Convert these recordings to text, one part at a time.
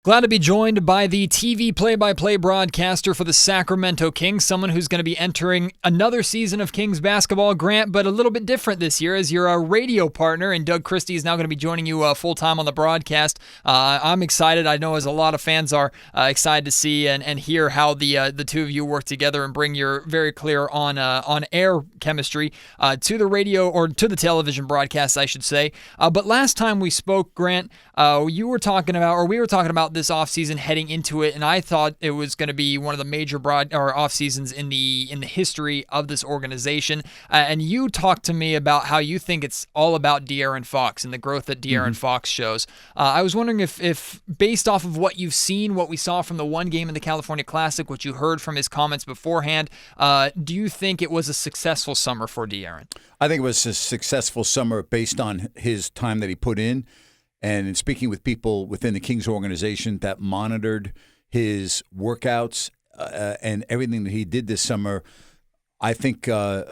Glad to be joined by the TV play-by-play broadcaster for the Sacramento Kings, someone who's going to be entering another season of Kings basketball, Grant, but a little bit different this year as you're a radio partner, and Doug Christie is now going to be joining you full-time on the broadcast. I'm excited. I know as a lot of fans are excited to see and hear how the two of you work together and bring your very clear on-air chemistry to the radio, or to the television broadcast, I should say. But last time we spoke, Grant, we were talking about this offseason heading into it, and I thought it was going to be one of the major off seasons in the history of this organization. And you talked to me about how you think it's all about De'Aaron Fox and the growth that De'Aaron Fox shows. I was wondering if based off of what you've seen, what we saw from the one game in the California Classic, what you heard from his comments beforehand, do you think it was a successful summer for De'Aaron? I think it was a successful summer based on his time that he put in. And in speaking with people within the Kings organization that monitored his workouts and everything that he did this summer, I think, from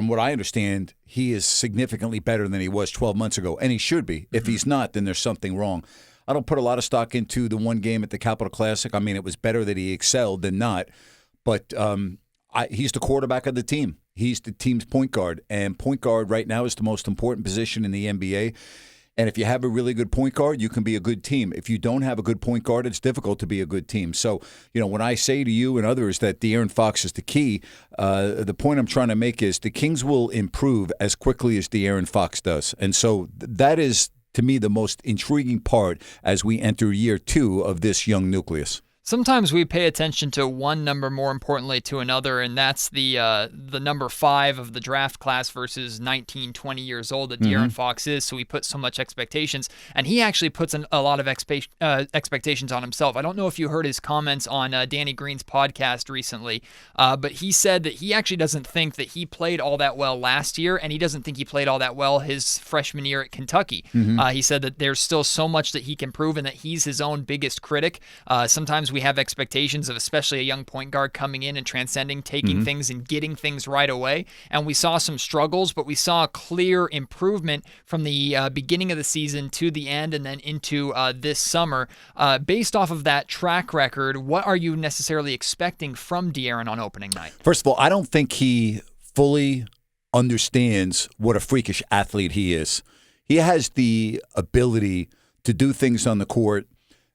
what I understand, he is significantly better than he was 12 months ago. And he should be. If he's not, then there's something wrong. I don't put a lot of stock into the one game at the Capital Classic. I mean, it was better that he excelled than not. But he's the quarterback of the team. He's the team's point guard. And point guard right now is the most important position in the NBA. And if you have a really good point guard, you can be a good team. If you don't have a good point guard, it's difficult to be a good team. So, when I say to you and others that De'Aaron Fox is the key, the point I'm trying to make is the Kings will improve as quickly as De'Aaron Fox does. And so that is, to me, the most intriguing part as we enter year 2 of this young nucleus. Sometimes we pay attention to one number more importantly to another, and that's the number 5 of the draft class versus 19, 20 years old that De'Aaron Fox is, so we put so much expectations. And he actually puts a lot of expectations on himself. I don't know if you heard his comments on Danny Green's podcast recently, but he said that he actually doesn't think that he played all that well last year, and he doesn't think he played all that well his freshman year at Kentucky. He said that there's still so much that he can prove and that he's his own biggest critic. Sometimes we have expectations of especially a young point guard coming in and transcending, taking things and getting things right away. And we saw some struggles, but we saw a clear improvement from the beginning of the season to the end and then into this summer. Based off of that track record, what are you necessarily expecting from De'Aaron on opening night? First of all, I don't think he fully understands what a freakish athlete he is. He has the ability to do things on the court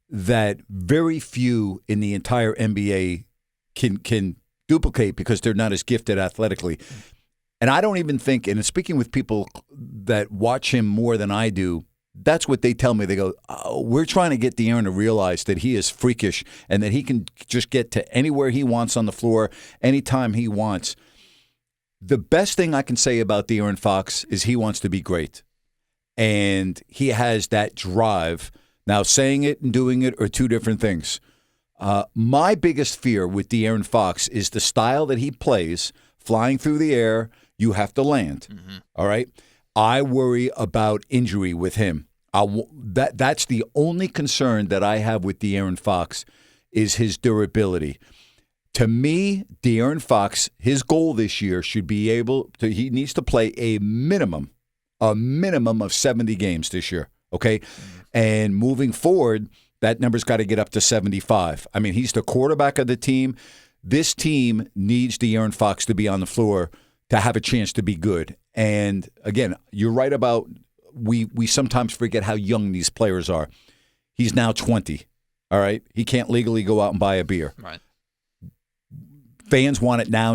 that very few in the entire NBA can duplicate because they're not as gifted athletically. And I don't even think, and speaking with people that watch him more than I do, that's what they tell me. They go, we're trying to get De'Aaron to realize that he is freakish and that he can just get to anywhere he wants on the floor, anytime he wants. The best thing I can say about De'Aaron Fox is he wants to be great. And he has that drive. Now, saying it and doing it are two different things. My biggest fear with De'Aaron Fox is the style that he plays, flying through the air, you have to land. All right? I worry about injury with him. That's the only concern that I have with De'Aaron Fox is his durability. To me, De'Aaron Fox, his goal this year should be he needs to play a minimum of 70 games this year, okay? And moving forward, that number's got to get up to 75. I mean, he's the quarterback of the team. This team needs De'Aaron Fox to be on the floor to have a chance to be good. And again, you're right about we sometimes forget how young these players are. He's now 20, all right? He can't legally go out and buy a beer. Right. Fans want it now.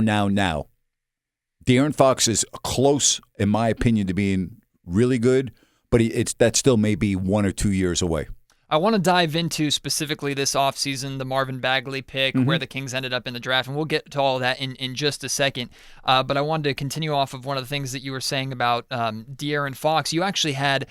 De'Aaron Fox is close, in my opinion, to being really good, but that still may be 1 or 2 years away. I want to dive into specifically this offseason, the Marvin Bagley pick, where the Kings ended up in the draft, and we'll get to all of that in just a second. But I wanted to continue off of one of the things that you were saying about De'Aaron Fox. You actually had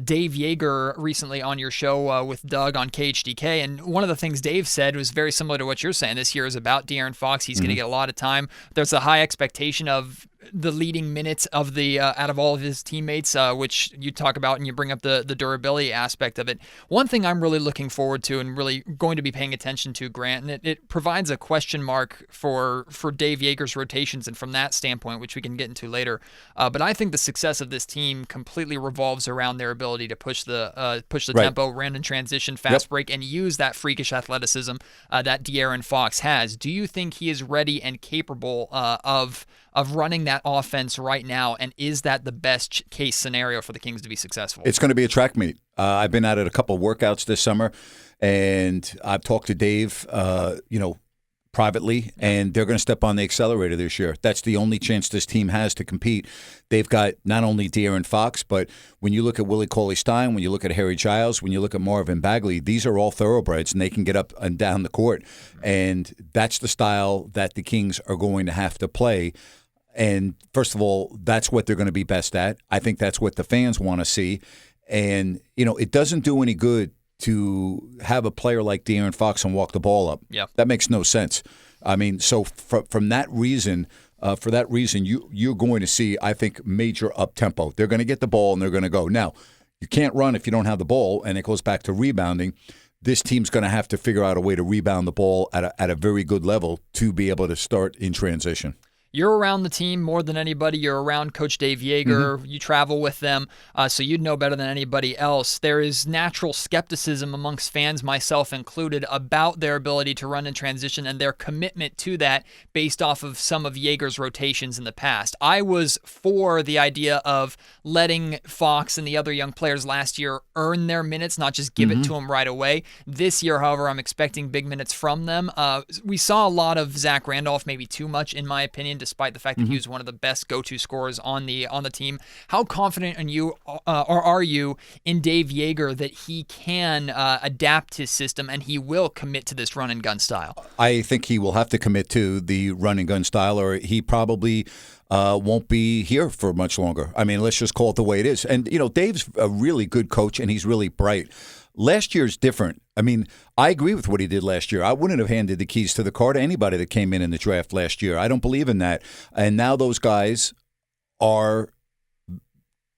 Dave Yeager recently on your show with Doug on KHDK, and one of the things Dave said was very similar to what you're saying. This year is about De'Aaron Fox. He's going to get a lot of time. There's a high expectation of the leading minutes of the out of all of his teammates, which you talk about and you bring up the durability aspect of it. One thing I'm really looking forward to and really going to be paying attention to, Grant, and it provides a question mark for Dave Yeager's rotations, and from that standpoint, which we can get into later. But I think the success of this team completely revolves around their ability to push the tempo, run in transition, fast break, and use that freakish athleticism that De'Aaron Fox has. Do you think he is ready and capable of running that offense right now, and is that the best case scenario for the Kings to be successful? It's going to be a track meet. I've been out at a couple of workouts this summer, and I've talked to Dave, privately, and they're going to step on the accelerator this year. That's the only chance this team has to compete. They've got not only De'Aaron Fox, but when you look at Willie Cauley-Stein, when you look at Harry Giles, when you look at Marvin Bagley, these are all thoroughbreds, and they can get up and down the court. And that's the style that the Kings are going to have to play. And first of all, that's what they're going to be best at. I think that's what the fans want to see. And, it doesn't do any good to have a player like De'Aaron Fox and walk the ball up. Yeah. That makes no sense. I mean, so from that reason, you're going to see, I think, major up-tempo. They're going to get the ball and they're going to go. Now, you can't run if you don't have the ball, and it goes back to rebounding. This team's going to have to figure out a way to rebound the ball at a very good level to be able to start in transition. You're around the team more than anybody. You're around Coach Dave Yeager. Mm-hmm. You travel with them, so you'd know better than anybody else. There is natural skepticism amongst fans, myself included, about their ability to run in transition and their commitment to that based off of some of Yeager's rotations in the past. I was for the idea of letting Fox and the other young players last year earn their minutes, not just give it to them right away. This year, however, I'm expecting big minutes from them. We saw a lot of Zach Randolph, maybe too much, in my opinion, despite the fact that he was one of the best go-to scorers on the team. How confident are you in Dave Yeager that he can adapt his system and he will commit to this run-and-gun style? I think he will have to commit to the run-and-gun style, or he probably won't be here for much longer. I mean, let's just call it the way it is. And, Dave's a really good coach, and he's really bright. Last year's different. I mean, I agree with what he did last year. I wouldn't have handed the keys to the car to anybody that came in the draft last year. I don't believe in that. And now those guys are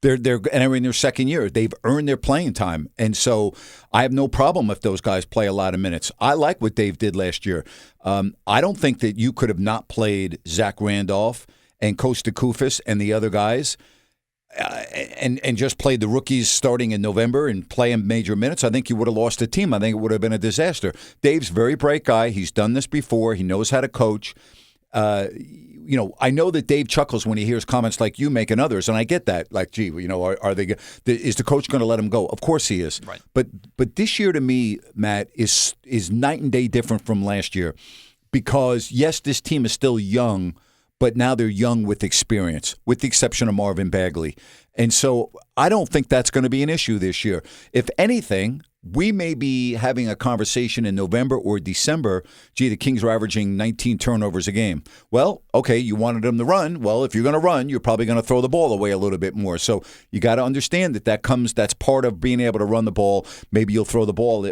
they're entering their second year. They've earned their playing time. And so I have no problem if those guys play a lot of minutes. I like what Dave did last year. I don't think that you could have not played Zach Randolph and Kosta Koufis and the other guys and just played the rookies starting in November and playing major minutes. I think you would have lost the team. I think it would have been a disaster. Dave's a very bright guy. He's done this before. He knows how to coach. I know that Dave chuckles when he hears comments like you make and others, and I get that. Like, gee, are they? Is the coach going to let him go? Of course he is. Right. But this year to me, Matt, is night and day different from last year, because yes, this team is still young, but now they're young with experience, with the exception of Marvin Bagley. And so I don't think that's going to be an issue this year. If anything, we may be having a conversation in November or December, gee, the Kings are averaging 19 turnovers a game. Well, okay, you wanted them to run. Well, if you're going to run, you're probably going to throw the ball away a little bit more. So you got to understand that's part of being able to run the ball. Maybe you'll throw the ball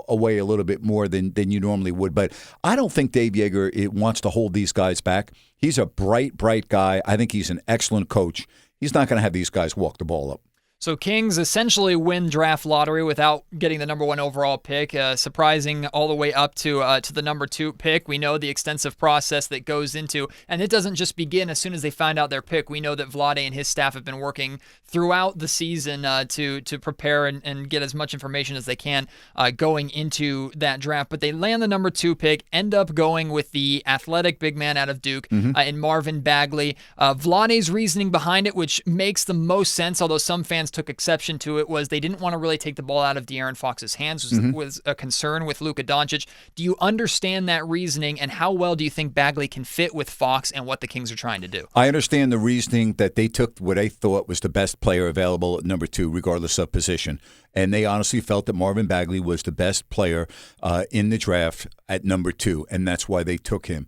away a little bit more than you normally would. But I don't think Dave Yeager wants to hold these guys back. He's a bright guy. I think he's an excellent coach. He's not going to have these guys walk the ball up. So Kings essentially win draft lottery without getting the number 1 overall pick, surprising all the way up to the number 2 pick. We know the extensive process that goes into, and it doesn't just begin as soon as they find out their pick. We know that Vlade and his staff have been working throughout the season to prepare and get as much information as they can going into that draft. But they land the number 2 pick, end up going with the athletic big man out of Duke in Marvin Bagley. Vlade's reasoning behind it, which makes the most sense, although some fans took exception to it, was they didn't want to really take the ball out of De'Aaron Fox's hands, was a concern with Luka Doncic. Do you understand that reasoning, and how well do you think Bagley can fit with Fox and what the Kings are trying to do? I understand the reasoning that they took what they thought was the best player available at number 2, regardless of position. And they honestly felt that Marvin Bagley was the best player in the draft at number 2, and that's why they took him.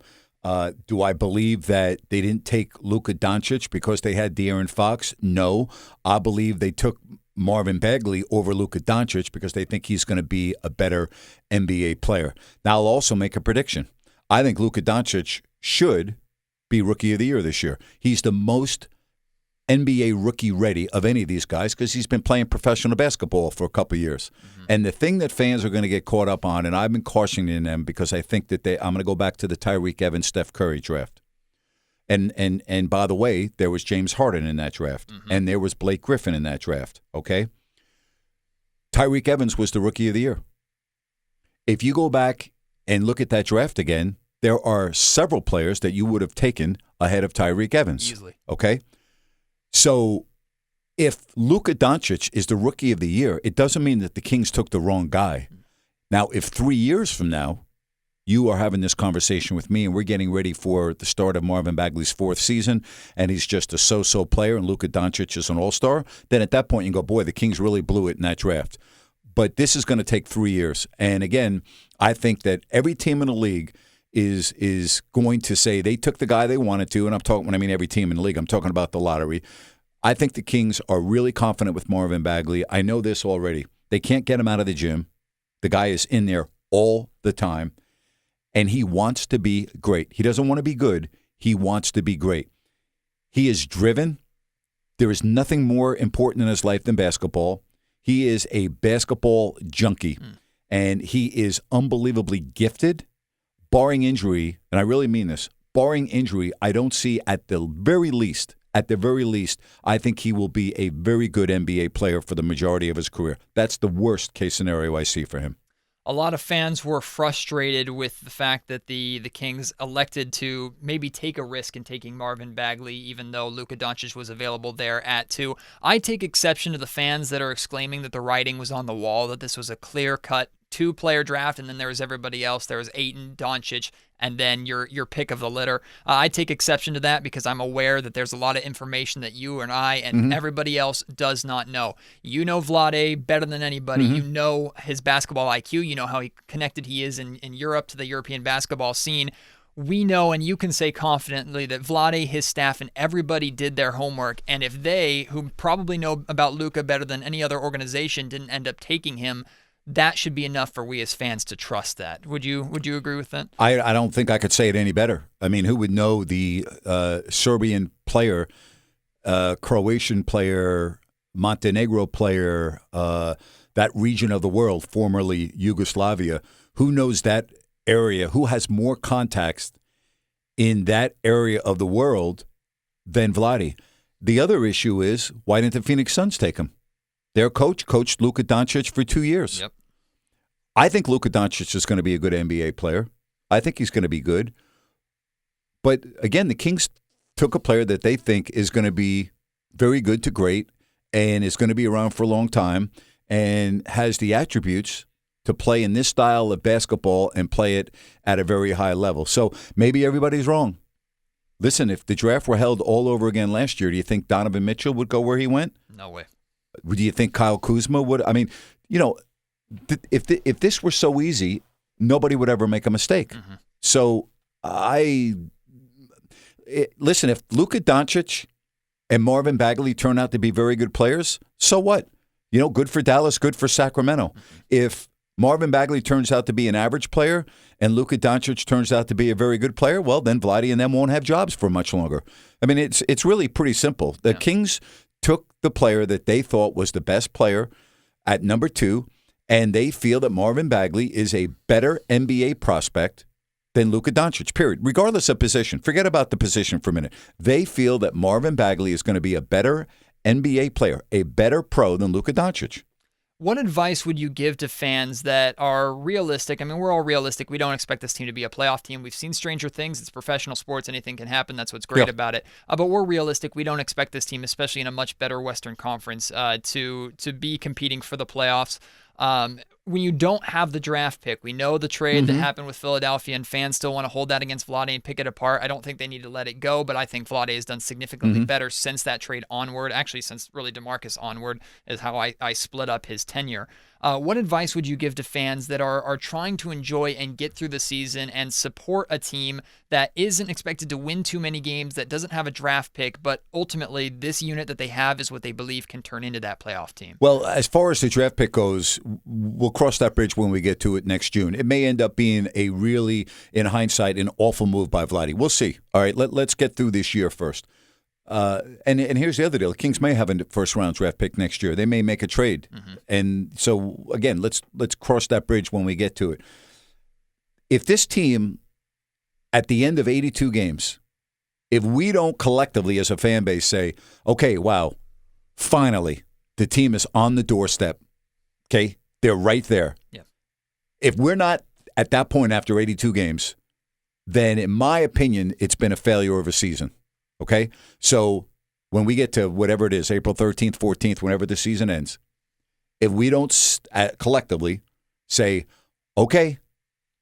Do I believe that they didn't take Luka Doncic because they had De'Aaron Fox? No. I believe they took Marvin Bagley over Luka Doncic because they think he's going to be a better NBA player. Now, I'll also make a prediction. I think Luka Doncic should be Rookie of the Year this year. He's the most NBA rookie ready of any of these guys because he's been playing professional basketball for a couple of years. And the thing that fans are going to get caught up on, and I've been cautioning them because I think that I'm going to go back to the Tyreek Evans, Steph Curry draft. And by the way, there was James Harden in that draft, and there was Blake Griffin in that draft, okay? Tyreek Evans was the Rookie of the Year. If you go back and look at that draft again, there are several players that you would have taken ahead of Tyreek Evans. Easily. Okay? So if Luka Doncic is the Rookie of the Year, it doesn't mean that the Kings took the wrong guy. Now, if 3 years from now, you are having this conversation with me and we're getting ready for the start of Marvin Bagley's 4th season and he's just a so-so player and Luka Doncic is an all-star, then at that point you go, boy, the Kings really blew it in that draft. But this is going to take 3 years. And again, I think that every team in the league is going to say they took the guy they wanted to, and I'm talking when I mean every team in the league, I'm talking about the lottery. I think the Kings are really confident with Marvin Bagley. I know this already. They can't get him out of the gym. The guy is in there all the time, and he wants to be great. He doesn't want to be good. He wants to be great. He is driven. There is nothing more important in his life than basketball. He is a basketball junkie, and he is unbelievably gifted. Barring injury, and I really mean this, barring injury, I don't see at the very least, I think he will be a very good NBA player for the majority of his career. That's the worst case scenario I see for him. A lot of fans were frustrated with the fact that the Kings elected to maybe take a risk in taking Marvin Bagley, even though Luka Doncic was available there at 2. I take exception to the fans that are exclaiming that the writing was on the wall, that this was a clear-cut 2-player draft, and then there was everybody else. There was Ayton, Doncic, and then your pick of the litter. I take exception to that because I'm aware that there's a lot of information that you and I and everybody else does not know. You know Vlade better than anybody. You know his basketball IQ. You know how connected he is in Europe to the European basketball scene. We know, and you can say confidently, that Vlade, his staff, and everybody did their homework. And if they, who probably know about Luca better than any other organization, didn't end up taking him, that should be enough for we as fans to trust that. Would you agree with that? I don't think I could say it any better. I mean, who would know the Serbian player, Croatian player, Montenegro player, that region of the world, formerly Yugoslavia? Who knows that area? Who has more contacts in that area of the world than Vlade? The other issue is, why didn't the Phoenix Suns take him? Their coach coached Luka Doncic for 2 years. Yep. I think Luka Doncic is going to be a good NBA player. I think he's going to be good. But again, the Kings took a player that they think is going to be very good to great and is going to be around for a long time and has the attributes to play in this style of basketball and play it at a very high level. So maybe everybody's wrong. Listen, if the draft were held all over again last year, do you think Donovan Mitchell would go where he went? No way. Do you think Kyle Kuzma would? I mean, you know, if this were so easy, nobody would ever make a mistake. So listen, if Luka Doncic and Marvin Bagley turn out to be very good players, so what? You know, good for Dallas, good for Sacramento. If Marvin Bagley turns out to be an average player and Luka Doncic turns out to be a very good player, well, then Vlade and them won't have jobs for much longer. I mean, it's really pretty simple. The Kings took the player that they thought was the best player at number 2, and they feel that Marvin Bagley is a better NBA prospect than Luka Doncic, period, regardless of position. Forget about the position for a minute. They feel that Marvin Bagley is going to be a better NBA player, a better pro than Luka Doncic. What advice would you give to fans that are realistic? I mean, we're all realistic. We don't expect this team to be a playoff team. We've seen stranger things. It's professional sports. Anything can happen. That's what's great about it. But we're realistic. We don't expect this team, especially in a much better Western Conference, to be competing for the playoffs. When you don't have the draft pick, we know the trade that happened with Philadelphia, and fans still want to hold that against Vlade and pick it apart. I don't think they need to let it go, but I think Vlade has done significantly better since that trade onward. Actually, since really DeMarcus onward is how I split up his tenure. What advice would you give to fans that are trying to enjoy and get through the season and support a team that isn't expected to win too many games, that doesn't have a draft pick, but ultimately this unit that they have is what they believe can turn into that playoff team? Well, as far as the draft pick goes, we'll cross that bridge when we get to it next June. It may end up being a really, in hindsight, an awful move by Vladdy. We'll see. All right, let's get through this year first. And here's the other deal. The Kings may have a first-round draft pick next year. They may make a trade. And so, again, let's cross that bridge when we get to it. If this team, at the end of 82 games, if we don't collectively as a fan base say, okay, wow, finally, the team is on the doorstep, okay, they're right there. Yeah. If we're not at that point after 82 games, then in my opinion, it's been a failure of a season. Okay? So when we get to whatever it is, April 13th, 14th, whenever the season ends, if we don't collectively say, okay,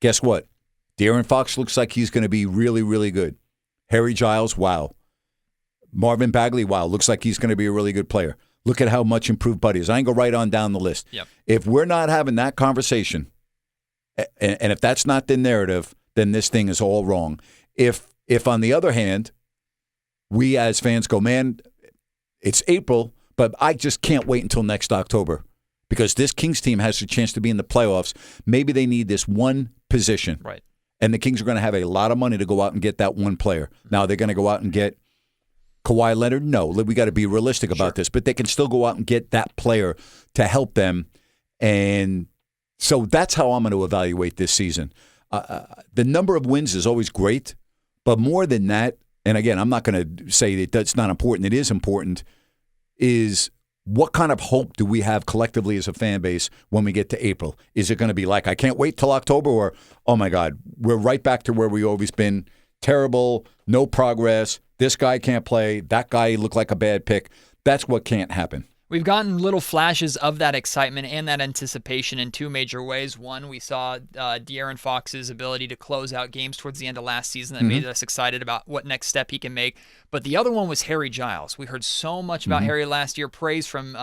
guess what? De'Aaron Fox looks like he's going to be really, really good. Harry Giles, wow. Marvin Bagley, wow, looks like he's going to be a really good player. Look at how much improved Buddy is. I can go right on down the list. Yep. If we're not having that conversation, and if that's not the narrative, then this thing is all wrong. If on the other hand, we as fans go, man, it's April, but I just can't wait until next October because this Kings team has a chance to be in the playoffs. Maybe they need this one position. Right. And the Kings are going to have a lot of money to go out and get that one player. Now, they're going to go out and get Kawhi Leonard? No. We got to be realistic about this. But they can still go out and get that player to help them. And so that's how I'm going to evaluate this season. The number of wins is always great, but more than that, and again, I'm not going to say that that's not important. It is important, is what kind of hope do we have collectively as a fan base when we get to April? Is it going to be like, I can't wait till October, or, oh, my God, we're right back to where we've always been, terrible, no progress, this guy can't play, that guy looked like a bad pick. That's what can't happen. We've gotten little flashes of that excitement and that anticipation in two major ways. One, we saw De'Aaron Fox's ability to close out games towards the end of last season that made us excited about what next step he can make. But the other one was Harry Giles. We heard so much about Harry last year. Praise from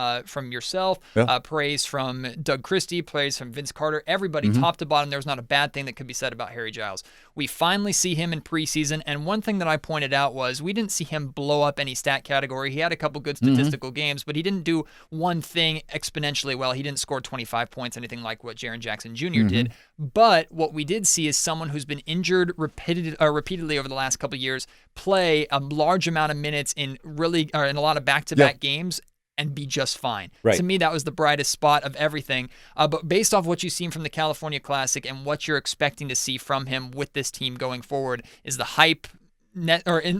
yourself, praise from Doug Christie, praise from Vince Carter. Everybody, top to bottom, there was not a bad thing that could be said about Harry Giles. We finally see him in preseason, and one thing that I pointed out was we didn't see him blow up any stat category. He had a couple good statistical games, but he didn't do one thing exponentially well. He didn't score 25 points, anything like what Jaren Jackson Jr. did. But what we did see is someone who's been injured repeatedly over the last couple of years play a large amount of minutes in a lot of back-to-back games and be just fine. Right. To me, that was the brightest spot of everything. But based off what you've seen from the California Classic and what you're expecting to see from him with this team going forward, is the hype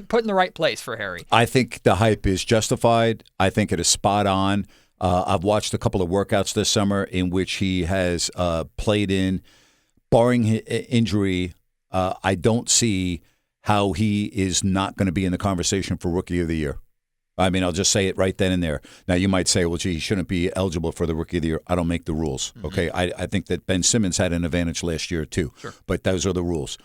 put in the right place for Harry? I think the hype is justified. I think it is spot on. I've watched a couple of workouts this summer in which he has played in. Barring injury, I don't see how he is not going to be in the conversation for Rookie of the Year. I mean, I'll just say it right then and there. Now, you might say, well, gee, he shouldn't be eligible for the Rookie of the Year. I don't make the rules, okay? I think that Ben Simmons had an advantage last year, too. Sure. But those are the rules.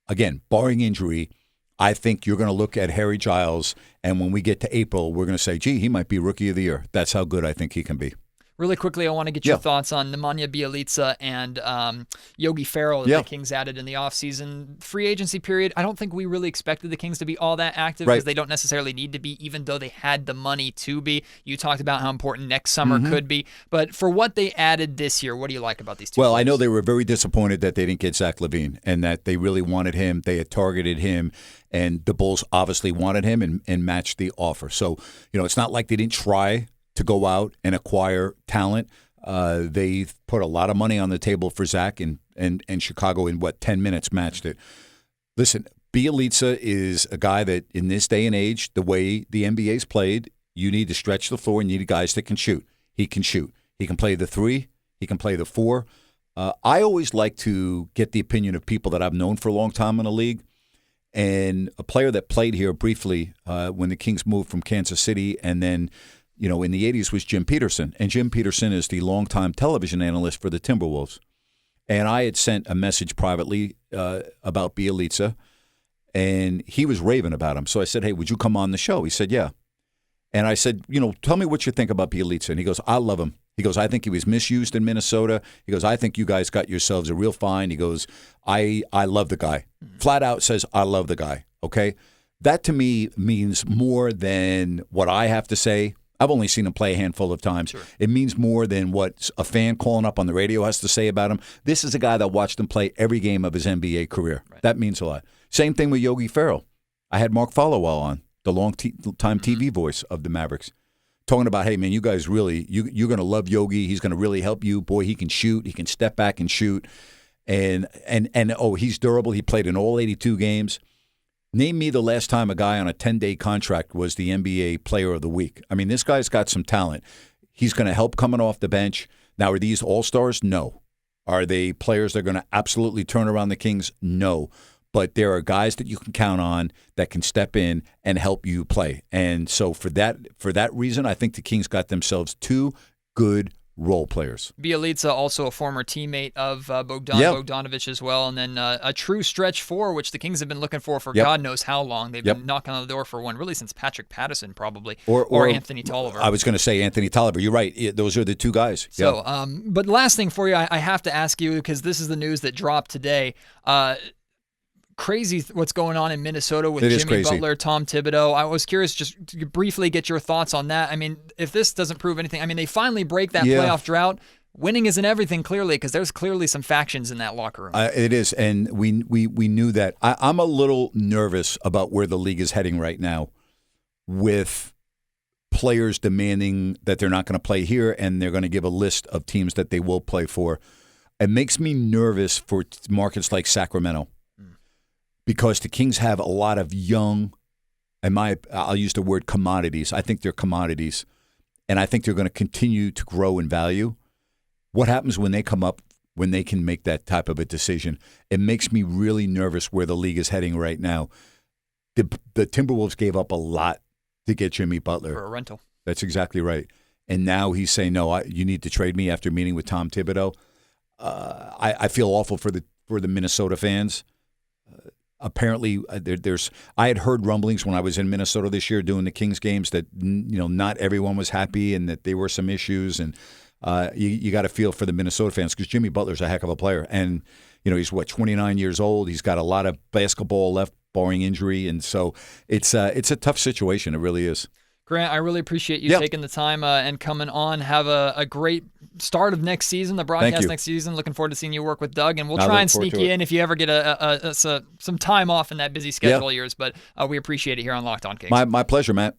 Again, barring injury, I think you're going to look at Harry Giles, and when we get to April, we're going to say, gee, he might be Rookie of the Year. That's how good I think he can be. Really quickly, I want to get your thoughts on Nemanja Bjelica and Yogi Ferrell that the Kings added in the offseason. Free agency period, I don't think we really expected the Kings to be all that active because they don't necessarily need to be, even though they had the money to be. You talked about how important next summer could be. But for what they added this year, what do you like about these two players? I know they were very disappointed that they didn't get Zach LaVine and that they really wanted him. They had targeted him, and the Bulls obviously wanted him and matched the offer. So, it's not like they didn't try to go out and acquire talent. They put a lot of money on the table for Zach, and Chicago in 10 minutes matched it. Listen, Bjelica is a guy that in this day and age, the way the NBA's played, you need to stretch the floor and you need guys that can shoot. He can shoot. He can play the 3. He can play the 4. I always like to get the opinion of people that I've known for a long time in the league. And a player that played here briefly when the Kings moved from Kansas City and then in the 80s was Jim Peterson. And Jim Peterson is the longtime television analyst for the Timberwolves. And I had sent a message privately about Bjelica, and he was raving about him. So I said, hey, would you come on the show? He said, yeah. And I said, tell me what you think about Bjelica. And he goes, I love him. He goes, I think he was misused in Minnesota. He goes, I think you guys got yourselves a real find. He goes, I love the guy. Flat out says, I love the guy. Okay? That to me means more than what I have to say. I've only seen him play a handful of times. Sure. It means more than what a fan calling up on the radio has to say about him. This is a guy that watched him play every game of his NBA career. Right. That means a lot. Same thing with Yogi Ferrell. I had Mark Followell on, the long-time TV voice of the Mavericks, talking about, hey, man, you guys really, you're going to love Yogi. He's going to really help you. Boy, he can shoot. He can step back and shoot. And he's durable. He played in all 82 games. Name me the last time a guy on a 10-day contract was the NBA Player of the Week. I mean, this guy's got some talent. He's going to help coming off the bench. Now, are these all-stars? No. Are they players that are going to absolutely turn around the Kings? No. But there are guys that you can count on that can step in and help you play. And so for that reason, I think the Kings got themselves two good role players. Bjelica, also a former teammate of Bogdanovic as well. And then a true stretch four, which the Kings have been looking for God knows how long. They've been knocking on the door for one, really since Patrick Patterson probably, or Anthony Tolliver. I was going to say Anthony Tolliver. You're right. Those are the two guys. So, but last thing for you, I have to ask you, because this is the news that dropped today. Crazy what's going on in Minnesota with Jimmy Butler, Tom Thibodeau. I was curious just to briefly get your thoughts on that. I mean, if this doesn't prove anything, I mean, they finally break that playoff drought. Winning isn't everything, clearly, because there's clearly some factions in that locker room. It is, and we knew that. I'm a little nervous about where the league is heading right now with players demanding that they're not going to play here, and they're going to give a list of teams that they will play for. It makes me nervous for markets like Sacramento. Because the Kings have a lot of young, I'll use the word commodities. I think they're commodities, and I think they're going to continue to grow in value. What happens when they come up, when they can make that type of a decision? It makes me really nervous where the league is heading right now. The Timberwolves gave up a lot to get Jimmy Butler. For a rental. That's exactly right. And now he's saying, no, you need to trade me after meeting with Tom Thibodeau. I feel awful for the Minnesota fans. Apparently, I had heard rumblings when I was in Minnesota this year doing the Kings games that not everyone was happy and that there were some issues. And you got to feel for the Minnesota fans because Jimmy Butler's a heck of a player. And he's 29 years old. He's got a lot of basketball left, barring injury, and so it's a tough situation. It really is. Grant, I really appreciate you taking the time and coming on. Have a great start of next season, the broadcast next season. Looking forward to seeing you work with Doug, and we'll try and sneak you in if you ever get some time off in that busy schedule of yours. But we appreciate it here on Locked On Kings. My pleasure, Matt.